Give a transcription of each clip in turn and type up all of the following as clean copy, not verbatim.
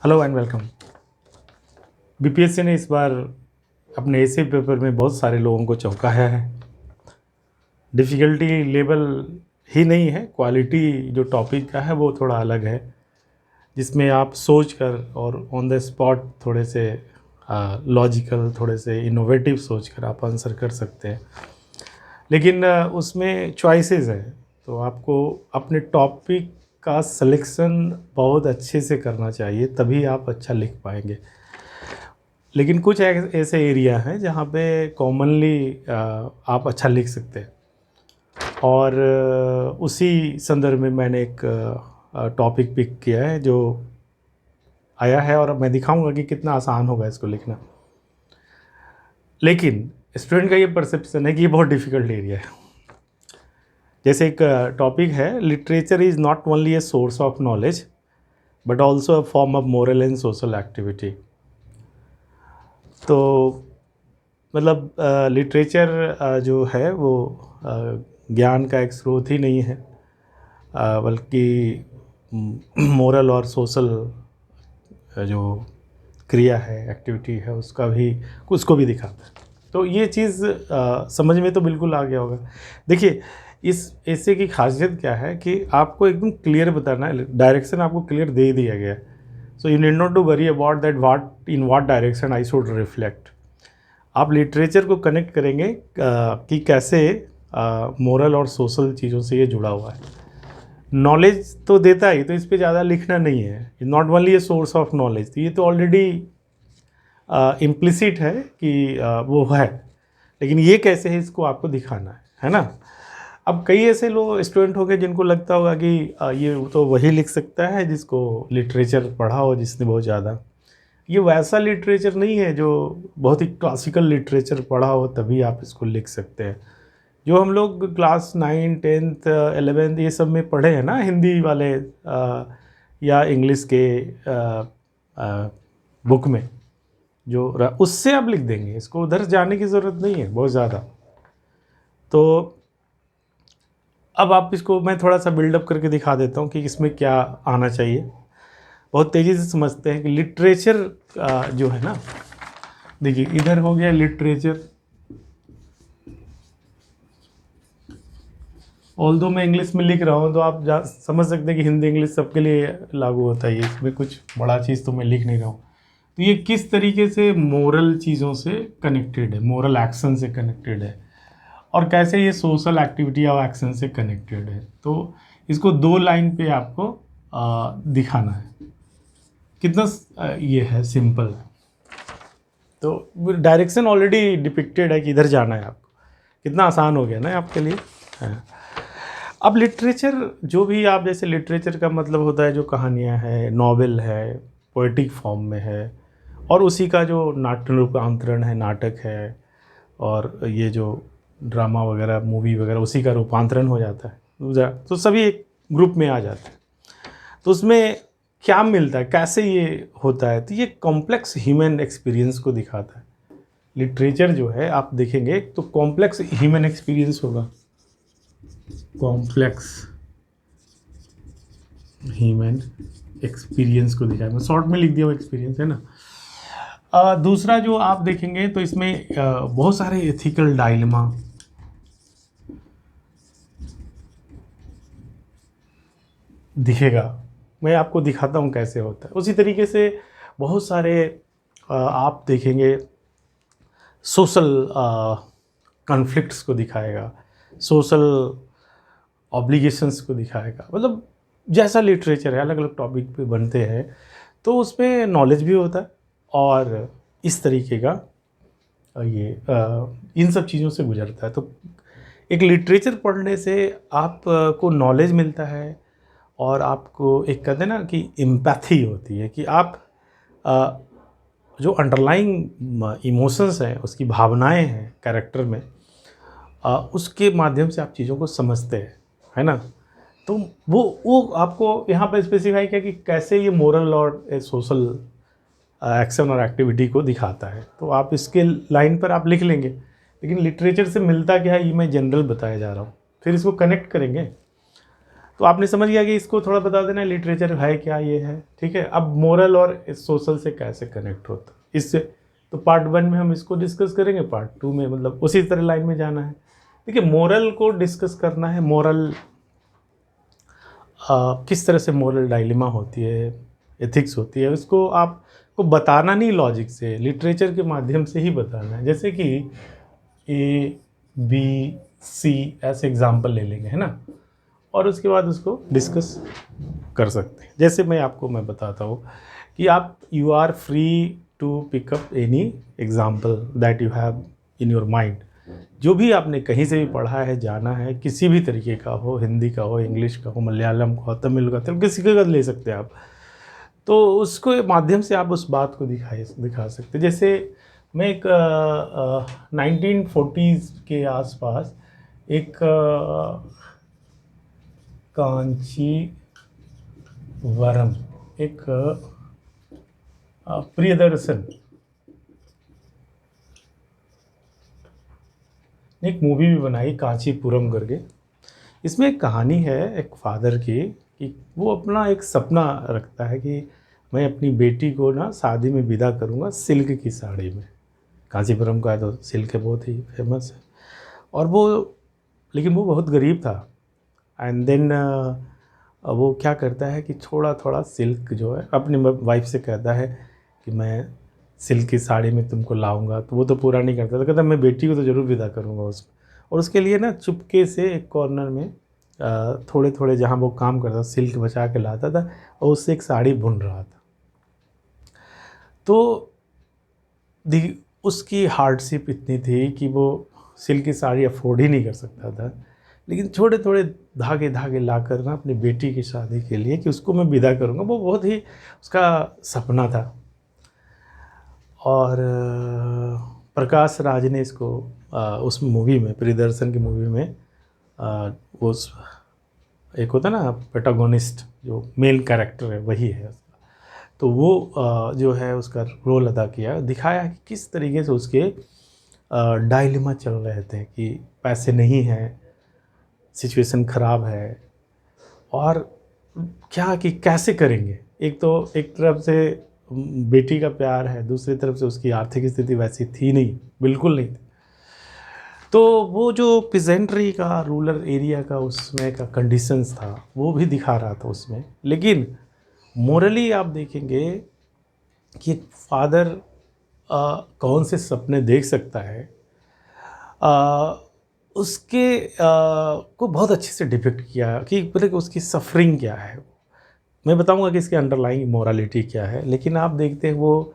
Hello and welcome. BPSC ने इस बार अपने ऐसे पेपर में बहुत सारे लोगों को चौंकाया है। डिफ़िकल्टी लेवल ही नहीं है, क्वालिटी जो टॉपिक का है वो थोड़ा अलग है, जिसमें आप सोच कर और ऑन द स्पॉट थोड़े से लॉजिकल, थोड़े से इनोवेटिव सोच कर आप आंसर कर सकते हैं। लेकिन उसमें चॉइसेस हैं, तो आपको अपने टॉपिक का सिलेक्शन बहुत अच्छे से करना चाहिए, तभी आप अच्छा लिख पाएंगे। लेकिन कुछ ऐसे एरिया हैं जहाँ पे कॉमनली आप अच्छा लिख सकते हैं, और उसी संदर्भ में मैंने एक टॉपिक पिक किया है जो आया है, और मैं दिखाऊंगा कि कितना आसान होगा इसको लिखना। लेकिन स्टूडेंट का ये परसेप्शन है कि ये बहुत डिफ़िकल्ट एरिया है। जैसे एक टॉपिक है, literature is not only a source of knowledge but also a form of moral and social activity. तो मतलब लिटरेचर जो है वो ज्ञान का एक स्रोत ही नहीं है, बल्कि मोरल और सोशल जो क्रिया है, एक्टिविटी है, उसको भी दिखाता है। तो ये चीज़ समझ में तो बिल्कुल आ गया होगा। देखिए, इस ऐसे की खासियत क्या है कि आपको एकदम क्लियर बताना है, डायरेक्शन आपको क्लियर दे दिया गया है। So you need not to worry about that what direction I should reflect. आप लिटरेचर को कनेक्ट करेंगे कि कैसे मोरल और सोशल चीज़ों से ये जुड़ा हुआ है। नॉलेज तो देता ही, तो इस पे ज़्यादा लिखना नहीं है। Not only a source of knowledge, तो ये तो ऑलरेडी इम्प्लिसिट है कि वो है, लेकिन ये कैसे है इसको आपको दिखाना है ना। अब कई ऐसे लोग स्टूडेंट हो गए जिनको लगता होगा कि ये तो वही लिख सकता है जिसको लिटरेचर पढ़ा हो, जिसने बहुत ज़्यादा। ये वैसा लिटरेचर नहीं है जो बहुत ही क्लासिकल लिटरेचर पढ़ा हो तभी आप इसको लिख सकते हैं। जो हम लोग क्लास 9, 10th, 11th ये सब में पढ़े हैं ना, हिंदी वाले या इंग्लिश के बुक में जो उससे आप लिख देंगे, इसको उधर जाने की ज़रूरत नहीं है बहुत ज़्यादा। तो अब आप इसको मैं थोड़ा सा बिल्डअप करके दिखा देता हूँ कि इसमें क्या आना चाहिए। बहुत तेज़ी से समझते हैं कि लिटरेचर जो है ना, देखिए इधर हो गया लिटरेचर। ऑल्दो मैं इंग्लिश में लिख रहा हूँ तो आप समझ सकते हैं कि हिंदी इंग्लिश सबके लिए लागू होता है, इसमें कुछ बड़ा चीज़ तो मैं लिख नहीं रहा हूँ। तो ये किस तरीके से मोरल चीज़ों से कनेक्टेड है, मोरल एक्शन से कनेक्टेड है, और कैसे ये सोशल एक्टिविटी और एक्शन से कनेक्टेड है। तो इसको 2 लाइन पे आपको दिखाना है। कितना ये है सिंपल। तो डायरेक्शन ऑलरेडी डिपिक्टेड है कि इधर जाना है आपको। कितना आसान हो गया ना आपके लिए। हाँ। अब लिटरेचर जो भी आप, जैसे लिटरेचर का मतलब होता है जो कहानियाँ हैं, नॉवेल है, पोएटिक फॉर्म में है, और उसी का जो नाट्य रूपांतरण है, नाटक है, और ये जो ड्रामा वगैरह, मूवी वगैरह, उसी का रूपांतरण हो जाता है, तो सभी एक ग्रुप में आ जाते हैं। तो उसमें क्या मिलता है, कैसे ये होता है, तो ये कॉम्प्लेक्स ह्यूमन एक्सपीरियंस को दिखाता है। लिटरेचर जो है आप देखेंगे तो कॉम्प्लेक्स ह्यूमन एक्सपीरियंस होगा, कॉम्प्लेक्स ह्यूमन एक्सपीरियंस को दिखाया। मैं शॉर्ट में लिख दिया, वो एक्सपीरियंस है ना। दूसरा जो आप देखेंगे तो इसमें बहुत सारे एथिकल डायलेमा, दिखेगा। मैं आपको दिखाता हूँ कैसे होता है। उसी तरीके से बहुत सारे आप देखेंगे सोशल कॉन्फ्लिक्ट्स को दिखाएगा, सोशल ऑब्लिगेशंस को दिखाएगा। मतलब जैसा लिटरेचर है, अलग अलग टॉपिक पे बनते हैं, तो उसमें नॉलेज भी होता है, और इस तरीके का ये इन सब चीज़ों से गुजरता है। तो एक लिटरेचर पढ़ने से आप को नॉलेज मिलता है, और आपको एक कहते हैं ना कि एम्पैथी होती है कि आप जो अंडरलाइंग इमोशंस हैं, उसकी भावनाएं हैं कैरेक्टर में, उसके माध्यम से आप चीज़ों को समझते हैं, है ना। तो वो आपको यहाँ पर स्पेसिफाई किया कि कैसे ये मोरल और सोशल एक्शन और एक्टिविटी को दिखाता है। तो आप इसके लाइन पर आप लिख लेंगे, लेकिन लिटरेचर से मिलता क्या है ये मैं जनरल बताया जा रहा हूँ। फिर इसको कनेक्ट करेंगे। तो आपने समझ गया कि इसको थोड़ा बता देना लिटरेचर है क्या, ये है, ठीक है। अब मोरल और सोशल से कैसे कनेक्ट होता है इससे, तो पार्ट 1 में हम इसको डिस्कस करेंगे, पार्ट 2 में मतलब उसी तरह लाइन में जाना है। देखिए मोरल को डिस्कस करना है, मोरल किस तरह से मोरल डायलेमा होती है, एथिक्स होती है, उसको आपको बताना नहीं लॉजिक से, लिटरेचर के माध्यम से ही बताना है। जैसे कि A B C ऐसे एग्जाम्पल ले लेंगे, है ना, और उसके बाद उसको डिस्कस कर सकते हैं। जैसे मैं बताता हूँ कि आप you are free to pick up any example that you have in your mind. जो भी आपने कहीं से भी पढ़ा है, जाना है, किसी भी तरीके का हो, हिंदी का हो, इंग्लिश का हो, मलयालम का हो, तमिल का, किसी का ले सकते हैं आप। तो उसको माध्यम से आप उस बात को दिखा सकते हैं। जैसे मैं एक 1940s के आसपास एक कांचीवरम, एक प्रियदर्शन ने एक मूवी भी बनाई कांचीपुरम करके। इसमें एक कहानी है एक फादर की कि वो अपना एक सपना रखता है कि मैं अपनी बेटी को ना शादी में विदा करूँगा सिल्क की साड़ी में। कांचीपुरम का तो सिल्क बहुत ही फेमस है। और लेकिन वो बहुत गरीब था। एंड देन वो क्या करता है कि थोड़ा थोड़ा सिल्क जो है अपनी वाइफ से कहता है कि मैं सिल्क की साड़ी में तुमको लाऊंगा, तो वो तो पूरा नहीं करता, तो कहता मैं बेटी को तो ज़रूर विदा करूंगा उसमें। और उसके लिए ना चुपके से एक कॉर्नर में थोड़े थोड़े जहाँ वो काम करता सिल्क बचा के लाता था और उससे एक साड़ी बुन रहा था। तो उसकी हार्डशिप इतनी थी कि वो सिल्क की साड़ी अफोर्ड ही नहीं कर सकता था, लेकिन थोड़े थोड़े धागे धागे लाकर ना अपनी बेटी की शादी के लिए कि उसको मैं विदा करूँगा, वो बहुत ही उसका सपना था। और प्रकाश राज ने इसको उस मूवी में, प्रियदर्शन की मूवी में, उस एक होता ना प्रोटोगोनिस्ट जो मेन कैरेक्टर है वही है, तो वो जो है उसका रोल अदा किया, दिखाया कि किस तरीके से उसके डायलेमा चल रहे थे कि पैसे नहीं हैं, सिचुएशन ख़राब है, और क्या कि कैसे करेंगे। एक तो एक तरफ से बेटी का प्यार है, दूसरी तरफ से उसकी आर्थिक स्थिति वैसी थी नहीं, बिल्कुल नहीं थी। तो वो जो पिजेंट्री का, रूरल एरिया का उसमें का कंडीशंस था वो भी दिखा रहा था उसमें। लेकिन मोरली आप देखेंगे कि एक फादर कौन से सपने देख सकता है, उसके को बहुत अच्छे से डिपिक्ट किया कि मतलब उसकी सफरिंग क्या है। मैं बताऊंगा कि इसके अंडरलाइंग मोरालिटी क्या है, लेकिन आप देखते हैं वो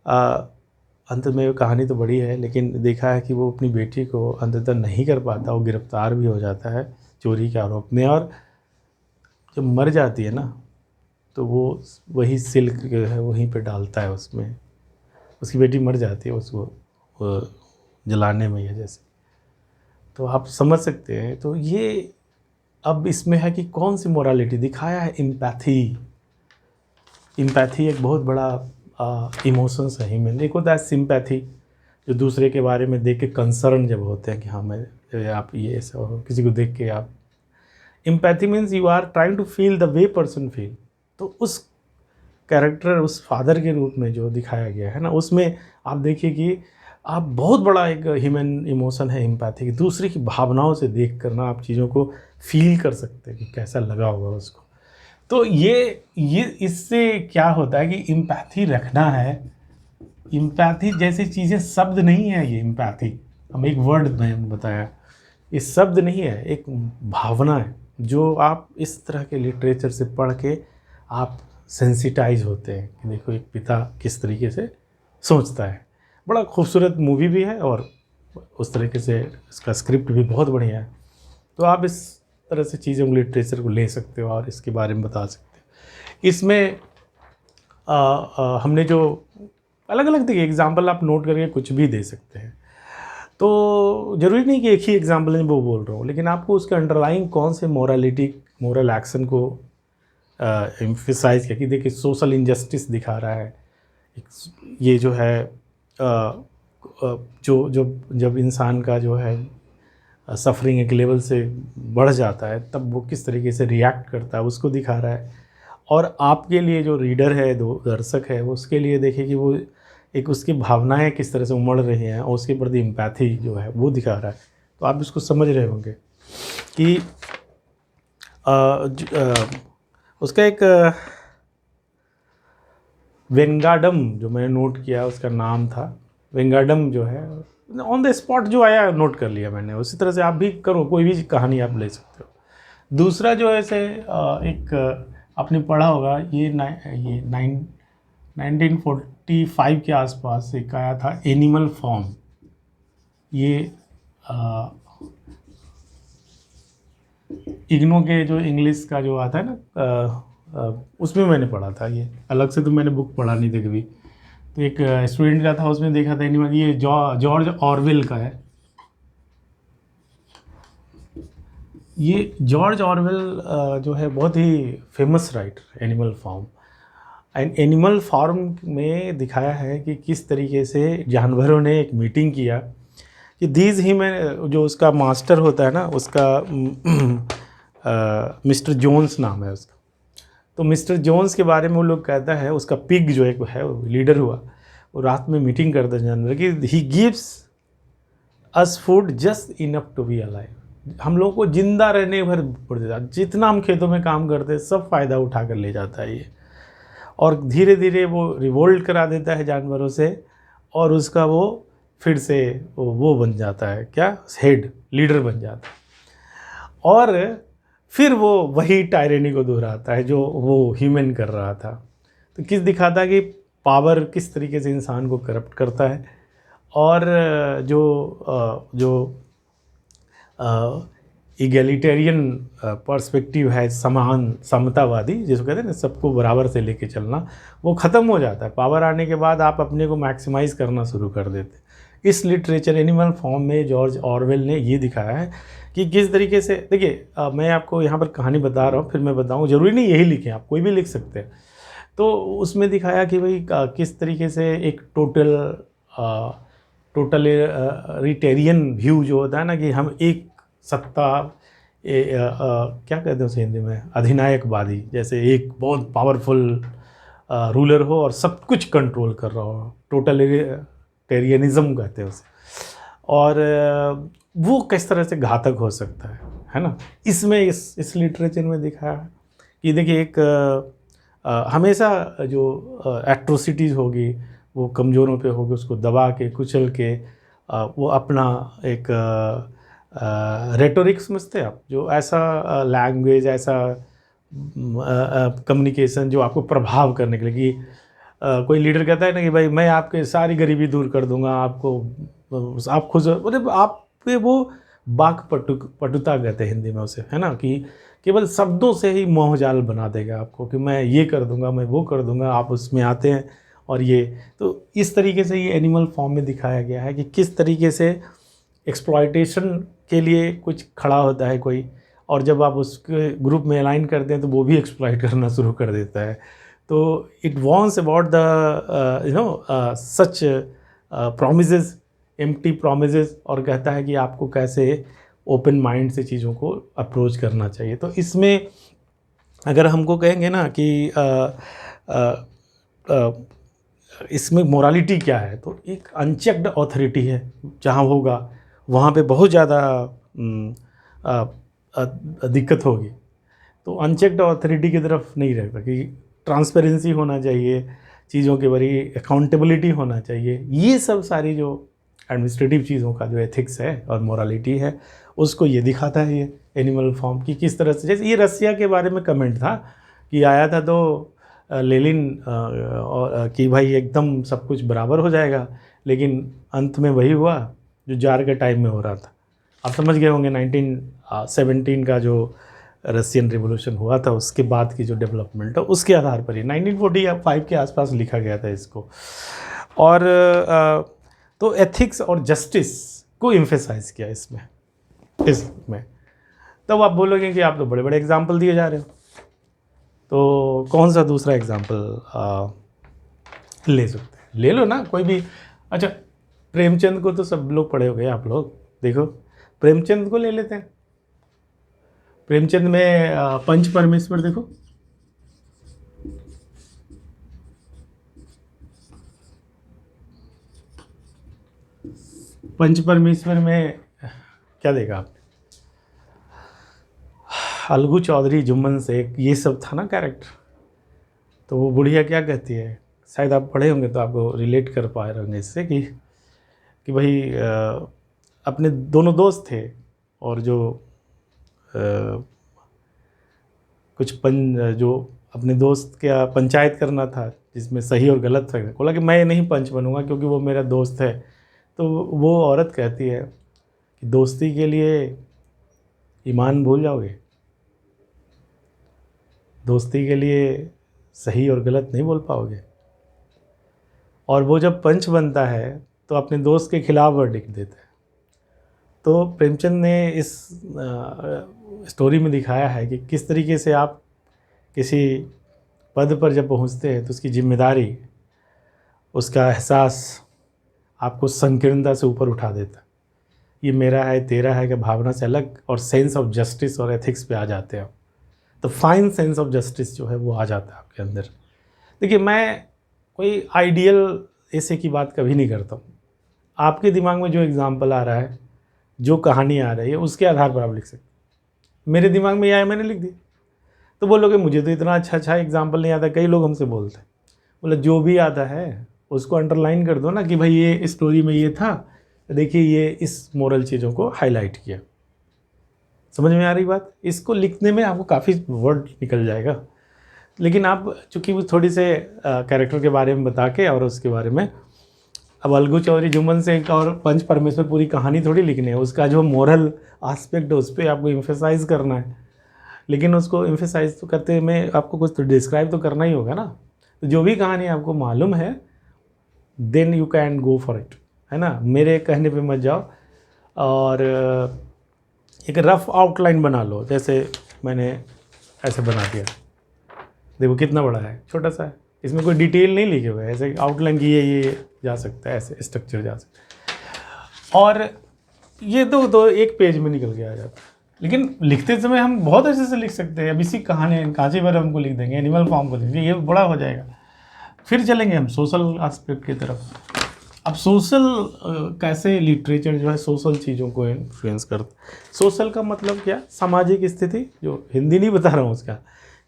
अंत में कहानी तो बड़ी है, लेकिन देखा है कि वो अपनी बेटी को अंततः नहीं कर पाता, वो गिरफ्तार भी हो जाता है चोरी के आरोप में, और जब मर जाती है ना तो वो वही सिल्क जो है वहीं पे डालता है उसमें, उसकी बेटी मर जाती है उसको जलाने में या जैसे। तो आप समझ सकते हैं। तो ये अब इसमें है कि कौन सी मोरालिटी दिखाया है, एम्पैथी। एम्पैथी एक बहुत बड़ा इमोशंस है ह्यूमन। एक होता है सिंपैथी, जो दूसरे के बारे में देख के कंसर्न जब होते हैं कि हाँ मैं आप ये ऐसा हो, किसी को देख के आप। Empathy means you are trying to feel the way person feel. तो उस कैरेक्टर, उस फादर के रूप में जो दिखाया गया है ना, उसमें आप देखिए कि आप बहुत बड़ा एक ह्यूमन इमोशन है एम्पैथी की, दूसरे की भावनाओं से देख कर ना आप चीज़ों को फील कर सकते हैं कि कैसा लगा होगा उसको। तो ये इससे क्या होता है कि एम्पैथी रखना है। एम्पैथी जैसी चीज़ें शब्द नहीं है, ये एम्पैथी हम एक वर्ड में बताया, ये शब्द नहीं है, एक भावना है जो आप इस तरह के लिटरेचर से पढ़ के आप सेंसिटाइज होते हैं कि देखो एक पिता किस तरीके से सोचता है। बड़ा खूबसूरत मूवी भी है और उस तरीके से इसका स्क्रिप्ट भी बहुत बढ़िया है। तो आप इस तरह से चीज़ों लिटरेचर को ले सकते हो और इसके बारे में बता सकते हो। इसमें हमने जो अलग अलग देखिए एग्जाम्पल आप नोट करके कुछ भी दे सकते हैं। तो ज़रूरी नहीं कि एक ही एग्जाम्पल में वो बोल रहा हूँ, लेकिन आपको उसके अंडरलाइंग कौन से मोरल एक्शन को एम्फसाइज किया कि देखिए सोशल इनजस्टिस दिखा रहा है। ये जो है जो जब इंसान का जो है सफरिंग एक लेवल से बढ़ जाता है तब वो किस तरीके से रिएक्ट करता है उसको दिखा रहा है। और आपके लिए जो रीडर है, दो दर्शक है, वो उसके लिए देखे कि वो एक उसकी भावनाएं किस तरह से उमड़ रही हैं और उसके प्रति एम्पैथी जो है वो दिखा रहा है। तो आप इसको समझ रहे होंगे कि उसका एक वेंगाडम जो मैंने नोट किया उसका नाम था, वेंगाडम जो है ऑन द स्पॉट जो आया नोट कर लिया मैंने। उसी तरह से आप भी करो, कोई भी कहानी आप ले सकते हो। दूसरा जो है से एक आपने पढ़ा होगा ये 1945 के आसपास एक आया था एनिमल फॉर्म। ये इग्नो के जो इंग्लिश का जो आता है ना उसमें मैंने पढ़ा था। ये अलग से तो मैंने बुक पढ़ा नहीं थी कभी। तो एक स्टूडेंट का था, उसमें देखा था एनिमल। ये जॉर्ज ऑरवेल का है। ये जॉर्ज ऑरवेल जो है बहुत ही famous writer Animal Farm. And Animal Farm में दिखाया है कि किस तरीके से जानवरों ने एक मीटिंग किया कि दीज ही में जो उसका मास्टर होता है ना उसका मिस्टर जोन्स नाम है उसका। तो मिस्टर जोन्स के बारे में वो लोग कहता है उसका पिग जो एक है वो लीडर हुआ, वो रात में मीटिंग करता है जानवर कि he gives us food just enough to be alive. हम लोगों को जिंदा रहने भर पड़ देता, जितना हम खेतों में काम करते हैं सब फ़ायदा उठा कर ले जाता है ये। और धीरे धीरे वो रिवोल्ट करा देता है जानवरों से और उसका वो फिर से वो बन जाता है क्या, हेड लीडर बन जाता है। और फिर वो वही टायरेनी को दोहराता है जो वो ह्यूमन कर रहा था। तो किस दिखाता है कि पावर किस तरीके से इंसान को करप्ट करता है। और जो इगैलिटेरियन पर्सपेक्टिव है, समान समतावादी जिसको कहते हैं ना, सबको बराबर से लेके चलना, वो ख़त्म हो जाता है। पावर आने के बाद आप अपने को मैक्सिमाइज़ करना शुरू कर देते। इस लिटरेचर एनिमल फॉर्म में जॉर्ज ऑरवेल ने ये दिखाया है कि किस तरीके से, देखिए मैं आपको यहाँ पर कहानी बता रहा हूँ, फिर मैं बताऊँ, ज़रूरी नहीं यही लिखें, आप कोई भी लिख सकते हैं। तो उसमें दिखाया कि भाई किस तरीके से एक टोटलिटेरियन व्यू जो होता है ना कि हम एक सत्ता क्या कहते हैं उसे हिंदी में, अधिनायकवादी, जैसे एक बहुत पावरफुल रूलर हो और सब कुछ कंट्रोल कर रहा हो, टोटलिटेरियनिज्म कहते हैं उसे। और वो किस तरह से घातक हो सकता है ना। इसमें इस लिटरेचर में दिखाया कि देखिए एक हमेशा जो एट्रोसिटीज़ होगी वो कमज़ोरों पे होगी, उसको दबा के कुचल के वो अपना एक रेटोरिक समझते हैं आप, जो ऐसा लैंग्वेज, ऐसा कम्युनिकेशन जो आपको प्रभाव करने के लिए कि कोई लीडर कहता है ना कि भाई मैं आपके सारी गरीबी दूर कर दूंगा, आपको आप खुश, मतलब आप पे वो पटुता कहते हैं हिंदी में उसे, है ना, कि केवल शब्दों से ही मोहजाल बना देगा आपको कि मैं ये कर दूंगा, मैं वो कर दूंगा, आप उसमें आते हैं। और ये तो इस तरीके से ये एनिमल फॉर्म में दिखाया गया है कि किस तरीके से एक्सप्लॉयटेशन के लिए कुछ खड़ा होता है कोई, और जब आप उसके ग्रुप में अलाइन करते हैं तो वो भी एक्सप्लॉयट करना शुरू कर देता है। तो it wants about the such promises, empty promises, और कहता है कि आपको कैसे ओपन माइंड से चीज़ों को अप्रोच करना चाहिए। तो इसमें अगर हमको कहेंगे ना कि इसमें मोरालिटी क्या है, तो एक अनचेक्ड ऑथोरिटी है, जहाँ होगा वहाँ पे बहुत ज़्यादा दिक्कत होगी। तो अनचेक्ड ऑथोरिटी की तरफ नहीं रहता कि ट्रांसपेरेंसी होना चाहिए, चीज़ों के बारे अकाउंटेबिलिटी होना चाहिए। ये सब सारी जो एडमिनिस्ट्रेटिव चीज़ों का जो एथिक्स है और मोरालिटी है, उसको ये दिखाता है ये एनिमल फॉर्म की किस तरह से। जैसे ये रसिया के बारे में कमेंट था कि आया था तो लेनिन कि भाई एकदम सब कुछ बराबर हो जाएगा, लेकिन अंत में वही हुआ जो जार के टाइम में हो रहा था। आप समझ गए होंगे 1917 का जो रशियन रिवॉल्यूशन हुआ था, उसके बाद की जो डेवलपमेंट है उसके आधार पर ही 1945 के आसपास लिखा गया था इसको। और तो एथिक्स और जस्टिस को एम्फेसाइज किया इसमें। तब आप बोलोगे कि आप तो बड़े बड़े एग्जाम्पल दिए जा रहे हो, तो कौन सा दूसरा एग्जाम्पल ले सकते हैं, ले लो ना कोई भी। अच्छा, प्रेमचंद को तो सब लोग पढ़े हो गए आप लोग, देखो प्रेमचंद को ले लेते हैं। प्रेमचंद में पंच परमेश्वर देखो, पंच परमेश्वर में क्या देखा आपने? अलगू चौधरी, जुम्मन शेख, ये सब था ना कैरेक्टर। तो वो बुढ़िया क्या कहती है, शायद आप पढ़े होंगे तो आपको रिलेट कर पाए होंगे इससे कि भाई अपने दोनों दोस्त थे और जो जो अपने दोस्त का पंचायत करना था जिसमें सही और गलत था, बोला कि मैं नहीं पंच बनूंगा क्योंकि वो मेरा दोस्त है। तो वो औरत कहती है कि दोस्ती के लिए ईमान भूल जाओगे, दोस्ती के लिए सही और गलत नहीं बोल पाओगे। और वो जब पंच बनता है तो अपने दोस्त के खिलाफ वर्डिक्ट देता है। तो प्रेमचंद ने इस स्टोरी में दिखाया है कि किस तरीके से आप किसी पद पर जब पहुंचते हैं तो उसकी जिम्मेदारी, उसका एहसास आपको संकीर्णता से ऊपर उठा देता है। ये मेरा है तेरा है कि भावना से अलग और सेंस ऑफ जस्टिस और एथिक्स पे आ जाते हैं। तो फाइन सेंस ऑफ जस्टिस जो है वो आ जाता है आपके अंदर। देखिए, मैं कोई आइडियल ऐसे की बात कभी नहीं करता हूँ। आपके दिमाग में जो एग्जाम्पल आ रहा है, जो कहानी आ रही है, उसके आधार पर आप लिख सकते। मेरे दिमाग में यह आया, मैंने लिख दी। तो बोलोगे मुझे तो इतना अच्छा एग्जाम्पल नहीं आता। कई लोग हमसे बोलते हैं, बोले जो भी आता है उसको अंडरलाइन कर दो ना कि भाई ये स्टोरी में ये था, देखिए ये इस मोरल चीज़ों को हाईलाइट किया। समझ में आ रही बात? इसको लिखने में आपको काफ़ी वर्ड निकल जाएगा, लेकिन आप चूँकि वो थोड़ी से कैरेक्टर के बारे में बता के और उसके बारे में, अब अलगू चौधरी, जुम्मन शेख और पंच परमेश्वर पूरी कहानी थोड़ी लिखनी है। उसका जो मोरल आस्पेक्ट है उस पर आपको एम्फेसाइज करना है, लेकिन उसको एम्फेसाइज तो करते में आपको कुछ तो डिस्क्राइब तो करना ही होगा ना। तो जो भी कहानी आपको मालूम है then you can go for it, है ना। मेरे कहने पे मत जाओ और एक रफ आउटलाइन बना लो। जैसे मैंने ऐसे बना दिया, देखो कितना बड़ा है, छोटा सा है, इसमें कोई डिटेल नहीं लिखे हुए, ऐसे आउटलाइन की ये जा सकता है, ऐसे स्ट्रक्चर जा सकता है। और ये तो एक पेज में निकल के आ जाता है। लेकिन लिखते समय हम बहुत अच्छे से लिख सकते हैं। अब इसी कहानी कांचीवरम को लिख देंगे, एनिमल फार्म को लिख देंगे, ये बड़ा हो जाएगा। फिर चलेंगे हम सोशल एस्पेक्ट की तरफ। अब सोशल कैसे लिटरेचर जो है सोशल चीज़ों को इन्फ्लुएंस करता है। सोशल का मतलब क्या? सामाजिक स्थिति, जो हिंदी नहीं बता रहा हूँ उसका,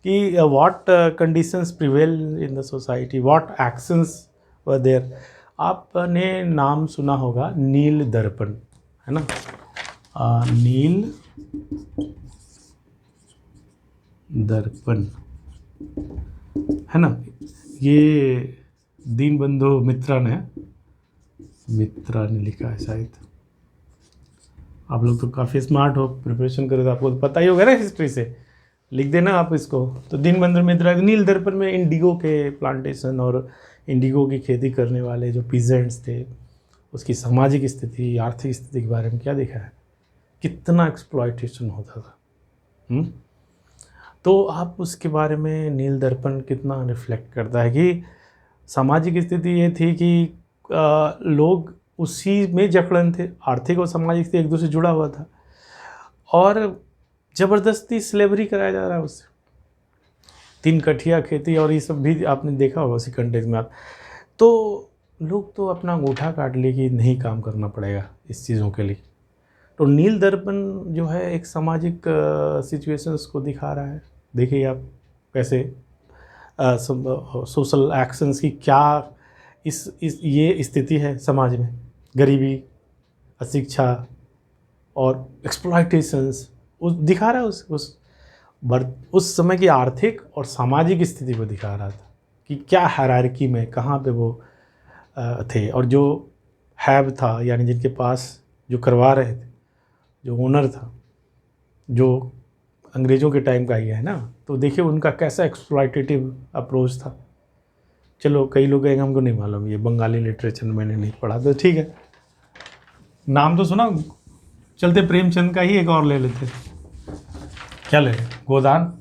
कि what conditions prevail in the society, what actions were there. आपने नाम सुना होगा नील दर्पण, है ना। नील दर्पण, है ना। ये दीनबंधु मित्रा ने लिखा है शायद। आप लोग तो काफ़ी स्मार्ट हो, प्रिपरेशन करो तो आपको तो पता ही होगा ना हिस्ट्री से। लिख देना आप इसको। तो दीनबंधु मित्रा नील दर्पण में इंडिगो के प्लांटेशन और इंडिगो की खेती करने वाले जो पीजेंट्स थे, उसकी सामाजिक स्थिति, आर्थिक स्थिति के बारे में क्या देखा है, कितना एक्सप्लॉयटेशन होता था। तो आप उसके बारे में नील दर्पण कितना रिफ्लेक्ट करता है कि सामाजिक स्थिति ये थी कि लोग उसी में जकड़न थे, आर्थिक और सामाजिक स्थिति एक दूसरे से जुड़ा हुआ था, और ज़बरदस्ती स्लेवरी कराया जा रहा है उससे। 3 कठिया खेती और ये सब भी आपने देखा होगा उसी कंटेक्स्ट में। आप तो लोग तो अपना अंगूठा काट लिए कि नहीं काम करना पड़ेगा इस चीज़ों के लिए। तो नील दर्पण जो है एक सामाजिक सिचुएशंस को दिखा रहा है। देखिए आप कैसे सोशल एक्शंस की क्या इस ये स्थिति है समाज में, गरीबी, अशिक्षा और एक्सप्लॉयटेशंस उस दिखा रहा है। उस समय की आर्थिक और सामाजिक स्थिति को दिखा रहा था कि क्या हायरार्की में कहाँ पे वो थे, और जो हैव था यानी जिनके पास जो करवा रहे थे, जो ओनर था, जो अंग्रेज़ों के टाइम का ही है ना, तो देखिए उनका कैसा एक्सप्लॉयटेटिव अप्रोच था। चलो कई लोग कहेंगे हमको नहीं मालूम, ये बंगाली लिटरेचर मैंने नहीं पढ़ा, तो ठीक है, नाम तो सुना। चलते प्रेमचंद का ही एक और ले लेते। क्या ले लें? गोदान।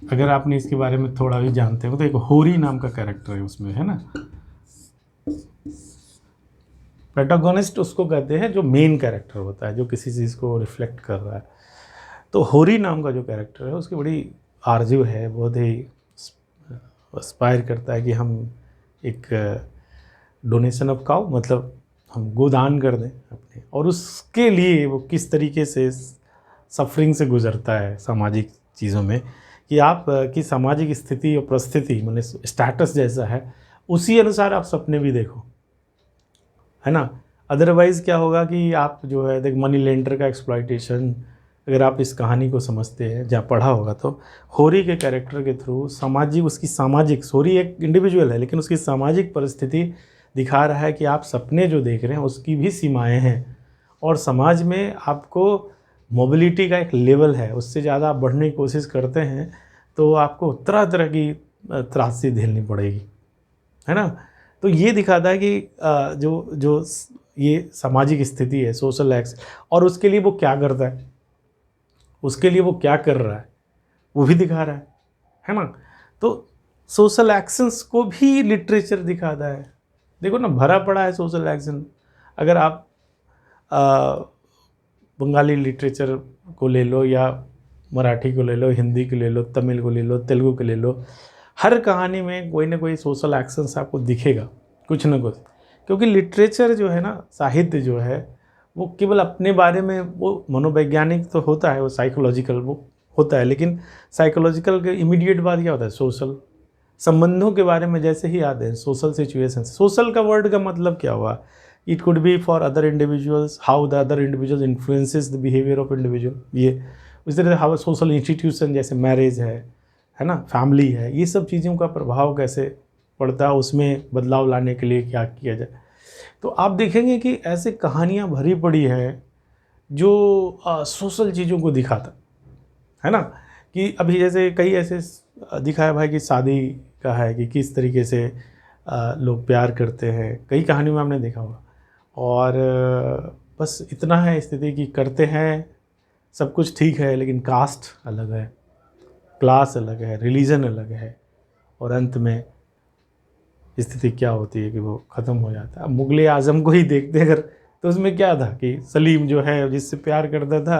अगर आपने इसके बारे में थोड़ा भी जानते हो तो एक होरी नाम का कैरेक्टर है उसमें, है ना। प्रोटोगोनिस्ट उसको कहते हैं जो मेन कैरेक्टर होता है, जो किसी चीज़ को रिफ्लेक्ट कर रहा है। तो होरी नाम का जो कैरेक्टर है उसकी बड़ी आरजू है, बहुत ही एस्पायर करता है कि हम एक डोनेशन ऑफ काउ, मतलब हम गोदान कर दें अपने, और उसके लिए वो किस तरीके से सफरिंग से गुजरता है सामाजिक चीज़ों में, कि आप की सामाजिक स्थिति और परिस्थिति मतलब स्टेटस जैसा है उसी अनुसार आप सपने भी देखो, है ना। अदरवाइज़ क्या होगा कि आप जो है देख मनी लेंडर का एक्सप्लॉइटेशन, अगर आप इस कहानी को समझते हैं, जहाँ पढ़ा होगा तो होरी के कैरेक्टर के थ्रू सामाजिक, उसकी सामाजिक, होरी एक इंडिविजुअल है लेकिन उसकी सामाजिक परिस्थिति दिखा रहा है कि आप सपने जो देख रहे हैं उसकी भी सीमाएं हैं, और समाज में आपको मोबिलिटी का एक लेवल है, उससे ज़्यादा आप बढ़ने की कोशिश करते हैं तो आपको तरह तरह की त्रासदी झेलनी पड़ेगी, है ना। तो ये दिखाता है कि जो ये सामाजिक स्थिति है, सोशल एक्स, और उसके लिए वो क्या करता है, उसके लिए वो क्या कर रहा है वो भी दिखा रहा है ना। तो सोशल एक्शंस को भी लिटरेचर दिखाता है। देखो ना, भरा पड़ा है सोशल एक्शन। अगर आप बंगाली लिटरेचर को ले लो या मराठी को ले लो, हिंदी को ले लो, तमिल को ले लो, तेलुगु को ले लो, हर कहानी में कोई ना कोई सोशल एक्शंस आपको दिखेगा, कुछ ना कुछ। क्योंकि लिटरेचर जो है ना, साहित्य जो है, वो केवल अपने बारे में, वो मनोवैज्ञानिक तो होता है, वो साइकोलॉजिकल वो होता है, लेकिन साइकोलॉजिकल के इमीडिएट बाद क्या होता है, सोशल संबंधों के बारे में जैसे ही आते हैं, सोशल सिचुएशन। सोशल का वर्ड का मतलब क्या हुआ, it could be for other individuals, how the other individuals influences the behaviour of individual, ये उस तरह से हाउ सोशल इंस्टीट्यूशन जैसे मैरिज है ना, फैमिली है, ये सब चीज़ों का प्रभाव कैसे पड़ता है, उसमें बदलाव लाने के लिए क्या किया जाए। तो आप देखेंगे कि ऐसे कहानियाँ भरी पड़ी हैं जो सोशल चीज़ों को दिखाता है ना। कि अभी जैसे कई ऐसे दिखाया भाई कि शादी का है कि किस तरीके से लोग प्यार करते हैं, कई कहानियों में आपने देखा होगा। और बस इतना है स्थिति कि करते हैं, सब कुछ ठीक है, लेकिन कास्ट अलग है, क्लास अलग है, रिलीजन अलग है, और अंत में स्थिति क्या होती है कि वो ख़त्म हो जाता है। अब मुग़ल आज़म को ही देखते अगर, तो उसमें क्या था कि सलीम जो है जिससे प्यार करता था,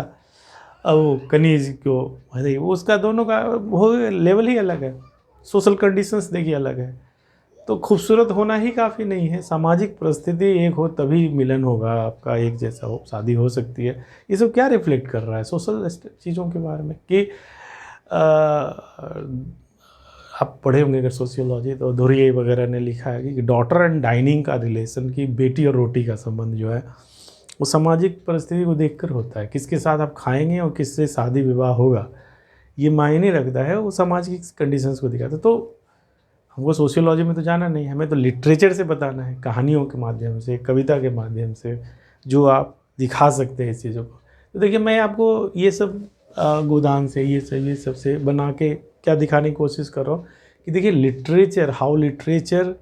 अब वो कनीज़ को, अरे वो उसका दोनों का वो लेवल ही अलग है, सोशल कंडीशंस देखिए अलग है। तो खूबसूरत होना ही काफ़ी नहीं है, सामाजिक परिस्थिति एक हो तभी मिलन होगा आपका, एक जैसा हो, शादी हो सकती है। ये सब क्या रिफ्लेक्ट कर रहा है सोशल चीज़ों के बारे में कि आप पढ़े होंगे अगर सोशियोलॉजी, तो धुरिये वगैरह ने लिखा है कि डॉटर एंड डाइनिंग का रिलेशन, की बेटी और रोटी का संबंध जो है वो सामाजिक परिस्थिति को देखकर होता है। किसके साथ आप खाएंगे और किससे शादी विवाह होगा ये मायने रखता है, वो सामाजिक कंडीशंस को दिखाता है। तो हमको सोशियोलॉजी में तो जाना नहीं, हमें तो लिटरेचर से बताना है, कहानियों के माध्यम से, कविता के माध्यम से, जो आप दिखा सकते हैं इस चीज़ों को। तो देखिए मैं आपको ये सब गोदान से, ये सब से बना के क्या दिखाने की कोशिश कर रहा हूँ कि देखिए literature, how literature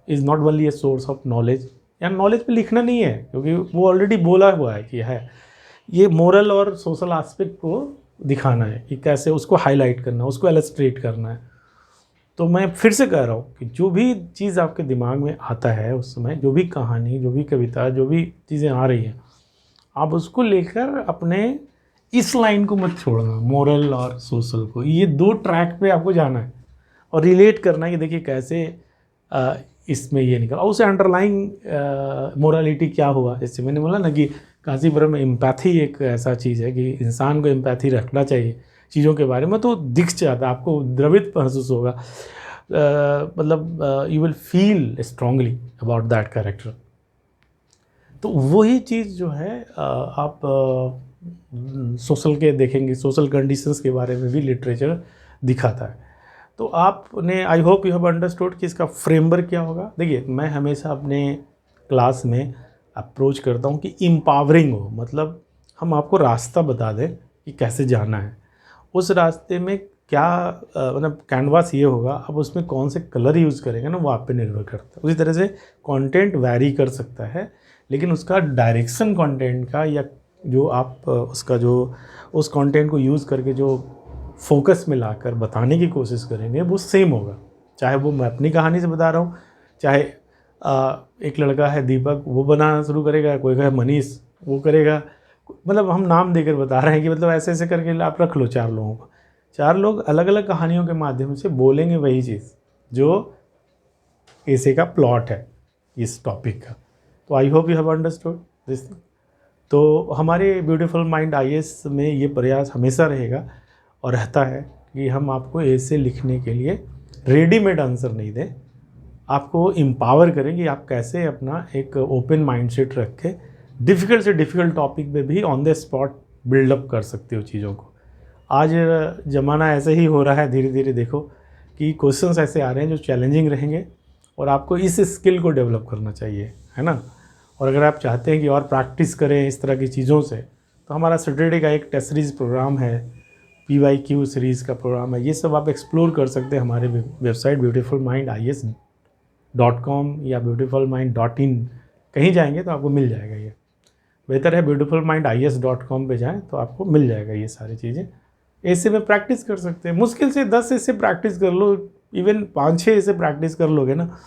is not only a source of knowledge. या नॉलेज पे लिखना नहीं है, क्योंकि वो ऑलरेडी बोला हुआ है कि है, ये मोरल और सोशल एस्पेक्ट को दिखाना है कि कैसे उसको हाईलाइट करना है, उसको इलस्ट्रेट करना है। तो मैं फिर से कह रहा हूँ कि जो भी चीज़ आपके दिमाग में आता है उस समय, जो भी कहानी, जो भी कविता, जो भी चीज़ें आ रही हैं, आप उसको लेकर अपने इस लाइन को मत छोड़ना, मोरल और सोशल को। ये दो ट्रैक पे आपको जाना है और रिलेट करना है कि देखिए कैसे इसमें ये निकला, और उसे अंडरलाइंग मोरालिटी क्या हुआ। जैसे मैंने बोला ना कि कांचीपुरम में एम्पैथी एक ऐसा चीज़ है कि इंसान को एम्पैथी रखना चाहिए चीज़ों के बारे में, तो दिख जाता है, आपको द्रवित महसूस होगा, मतलब you will feel strongly about that character. तो वही चीज़ जो है आप सोशल के देखेंगे, सोशल कंडीशंस के बारे में भी लिटरेचर दिखाता है। तो आपने, I hope you have understood कि इसका फ्रेमवर्क क्या होगा। देखिए मैं हमेशा अपने क्लास में अप्रोच करता हूँ कि एम्पावरिंग हो, मतलब हम आपको रास्ता बता दें कि कैसे जाना है, उस रास्ते में क्या मतलब कैनवास ये होगा, अब उसमें कौन से कलर यूज़ करेंगे ना, वो आप पे निर्भर करता है। उसी तरह से कंटेंट वैरी कर सकता है, लेकिन उसका डायरेक्शन कंटेंट का, या जो आप उसका जो उस कंटेंट को यूज़ करके जो फोकस में लाकर बताने की कोशिश करेंगे वो सेम होगा। चाहे वो मैं अपनी कहानी से बता रहा हूँ, चाहे एक लड़का है दीपक, वो बनाना शुरू करेगा, कोई है मनीष वो करेगा। मतलब हम नाम देकर बता रहे हैं कि मतलब ऐसे ऐसे करके आप रख लो 4 लोगों को, 4 लोग अलग अलग कहानियों के माध्यम से बोलेंगे वही चीज़ जो ऐसे का प्लॉट है इस टॉपिक का। तो I hope you have understood this thing. तो हमारे ब्यूटीफुल माइंड IAS में ये प्रयास हमेशा रहेगा और रहता है कि हम आपको ऐसे लिखने के लिए रेडीमेड आंसर नहीं दें, आपको एम्पावर करें कि आप कैसे अपना एक ओपन माइंडसेट रख के डिफ़िकल्ट से डिफ़िकल्ट टॉपिक पे भी ऑन द स्पॉट बिल्डअप कर सकते हो चीज़ों को। आज ज़माना ऐसे ही हो रहा है, धीरे धीरे देखो कि क्वेश्चंस ऐसे आ रहे हैं जो चैलेंजिंग रहेंगे और आपको इस स्किल को डेवलप करना चाहिए, है ना। और अगर आप चाहते हैं कि और प्रैक्टिस करें इस तरह की चीज़ों से, तो हमारा सैटरडे का एक टेस्ट सीरीज़ प्रोग्राम है, PYQ सीरीज़ का प्रोग्राम है, ये सब आप एक्सप्लोर कर सकते हैं हमारे वेबसाइट beautifulmindias.com या beautifulmind.in, कहीं जाएंगे तो आपको मिल जाएगा। ये बेहतर है beautifulmindias.com पे जाएं तो आपको मिल जाएगा ये सारी चीज़ें। ऐसे में प्रैक्टिस कर सकते हैं, मुश्किल से 10 ऐसे प्रैक्टिस कर लो, इवन 5-6 ऐसे प्रैक्टिस कर लोगे ना,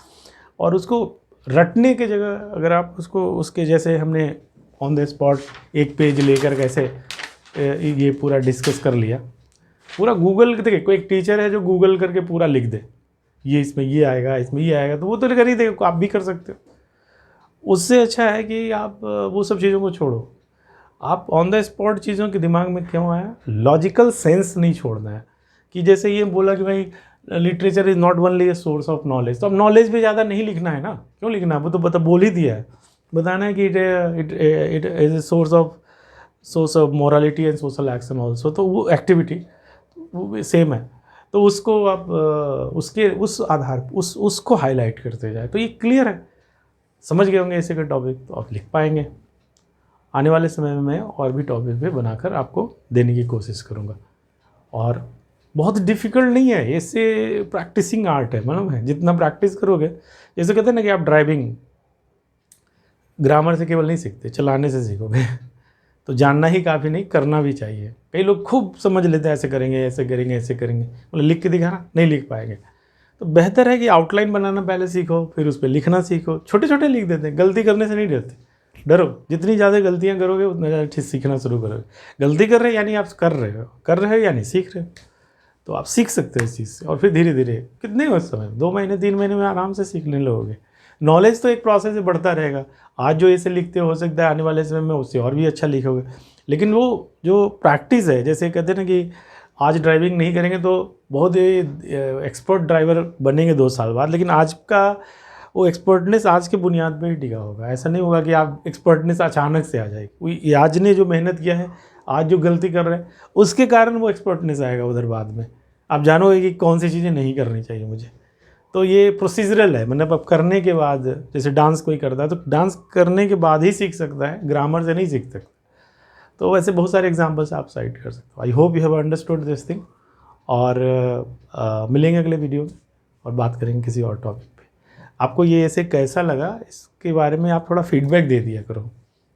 और उसको रटने की जगह अगर आप उसको उसके जैसे हमने ऑन द स्पॉट एक पेज लेकर कैसे ये पूरा डिस्कस कर लिया, पूरा गूगल, देखिए कोई एक टीचर है जो गूगल करके पूरा लिख दे, ये इसमें ये आएगा, इसमें ये आएगा, तो वो तो कर ही देगा, आप भी कर सकते हो। उससे अच्छा है कि आप वो सब चीज़ों को छोड़ो, आप ऑन द स्पॉट चीज़ों के दिमाग में क्यों आया, लॉजिकल सेंस नहीं छोड़ना है। कि जैसे ये बोला कि भाई literature is not only a source of knowledge, तो अब नॉलेज भी ज़्यादा नहीं लिखना है ना, क्यों लिखना है, वो तो बोल ही दिया है, बताना है कि it is a source of morality and social action also, तो वो एक्टिविटी वो सेम है, तो उसको आप उसके उस आधार उसको हाईलाइट करते जाए, तो ये क्लियर है, समझ गए होंगे ऐसे के टॉपिक, तो आप लिख पाएंगे। आने वाले समय में मैं और भी टॉपिक पे बनाकर आपको देने की कोशिश करूँगा, और बहुत डिफ़िकल्ट नहीं है, ऐसे प्रैक्टिसिंग आर्ट है, मालूम है, जितना प्रैक्टिस करोगे, जैसे कहते हैं ना कि आप ड्राइविंग ग्रामर से केवल नहीं सीखते, चलाने से सीखोगे। तो जानना ही काफ़ी नहीं, करना भी चाहिए। कई लोग खूब समझ लेते हैं, ऐसे करेंगे ऐसे करेंगे ऐसे करेंगे, मतलब लिख के दिखाना, नहीं लिख पाएंगे। तो बेहतर है कि आउटलाइन बनाना पहले सीखो, फिर उस पर लिखना सीखो, छोटे छोटे लिख देते हैं, गलती करने से नहीं डरते, डरो, जितनी ज़्यादा गलतियाँ करोगे उतना ज़्यादा ठीक सीखना शुरू करोगे। गलती कर रहे हो यानी आप कर रहे हो यानी सीख रहे हो, तो आप सीख सकते हो इस चीज़ से, और फिर धीरे धीरे कितने हो समय 2 महीने 3 महीने में आराम से सीखने लगोगे। नॉलेज तो एक प्रोसेस से बढ़ता रहेगा, आज जो ऐसे लिखते हो सकता है आने वाले समय में उससे और भी अच्छा लिखोगे, लेकिन वो जो प्रैक्टिस है, जैसे कहते हैं ना कि आज ड्राइविंग नहीं करेंगे तो बहुत ही एक्सपर्ट ड्राइवर बनेंगे 2 साल बाद, लेकिन आज का वो एक्सपर्टनेस आज के बुनियाद पे ही टिका होगा। ऐसा नहीं होगा कि आप एक्सपर्टनेस अचानक से आ जाएगी, आज ने जो मेहनत किया है, आज जो गलती कर रहे हैं उसके कारण वो एक्सपर्टनेस आएगा उधर बाद में, आप जानोगे कि कौन सी चीज़ें नहीं करनी चाहिए मुझे। तो ये प्रोसीजरल है, मतलब अब करने के बाद, जैसे डांस कोई करता है तो डांस करने के बाद ही सीख सकता है, ग्रामर से नहीं सीख सकता। तो वैसे बहुत सारे एग्जांपल्स आप साइट कर सकते हो। I hope you have understood this thing, और मिलेंगे अगले वीडियो में और बात करेंगे किसी और टॉपिक पे। आपको ये ऐसे कैसा लगा, इसके बारे में आप थोड़ा फीडबैक दे दिया करो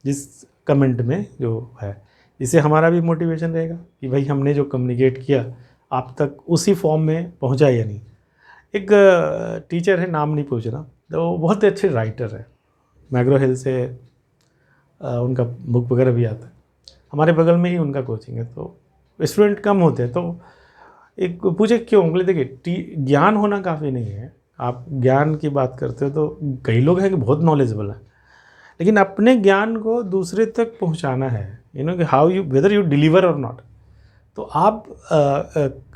जिस कमेंट में जो है, इससे हमारा भी मोटिवेशन रहेगा कि भाई हमने जो कम्युनिकेट किया आप तक उसी फॉर्म में पहुंचा या नहीं। एक टीचर है, नाम नहीं पूछना, तो बहुत अच्छे राइटर है, मैग्रो हिल से उनका बुक वगैरह भी आता है, हमारे बगल में ही उनका कोचिंग है, तो स्टूडेंट कम होते हैं। तो एक पूछे क्यों, बोले देखिए ज्ञान होना काफ़ी नहीं है, आप ज्ञान की बात करते हो तो कई लोग हैं कि बहुत नॉलेजेबल है, लेकिन अपने ज्ञान को दूसरे तक पहुंचाना है, यू नो कि how you, whether you deliver और नॉट। तो आप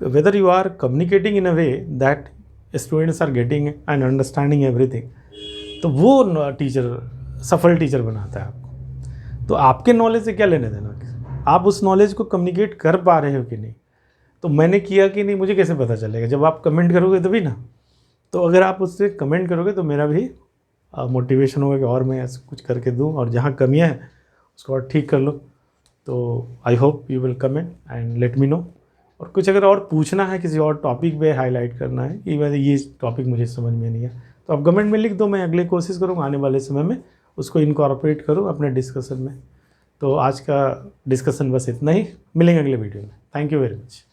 whether you are communicating in a way that students are getting and understanding everything, तो वो टीचर सफल टीचर बनाता है आपको। तो आपके नॉलेज से क्या लेने देना, आप उस नॉलेज को कम्युनिकेट कर पा रहे हो कि नहीं, तो मैंने किया कि नहीं मुझे कैसे पता चलेगा, जब आप कमेंट करोगे तभी ना। तो अगर आप उससे कमेंट करोगे तो मेरा भी मोटिवेशन होगा कि और मैं ऐसा कुछ करके दूं, और जहाँ कमियां हैं उसको और ठीक कर लो। तो I hope you will comment and let me know, और कुछ अगर और पूछना है, किसी और टॉपिक पे हाईलाइट करना है कि भाई ये टॉपिक मुझे समझ में नहीं है, तो आप कमेंट में लिख दो, मैं अगले कोशिश करूँगा आने वाले समय में उसको इनकॉर्पोरेट करूँ अपने डिस्कशन में। तो आज का डिस्कशन बस इतना ही, मिलेंगे अगले वीडियो में। Thank you very much.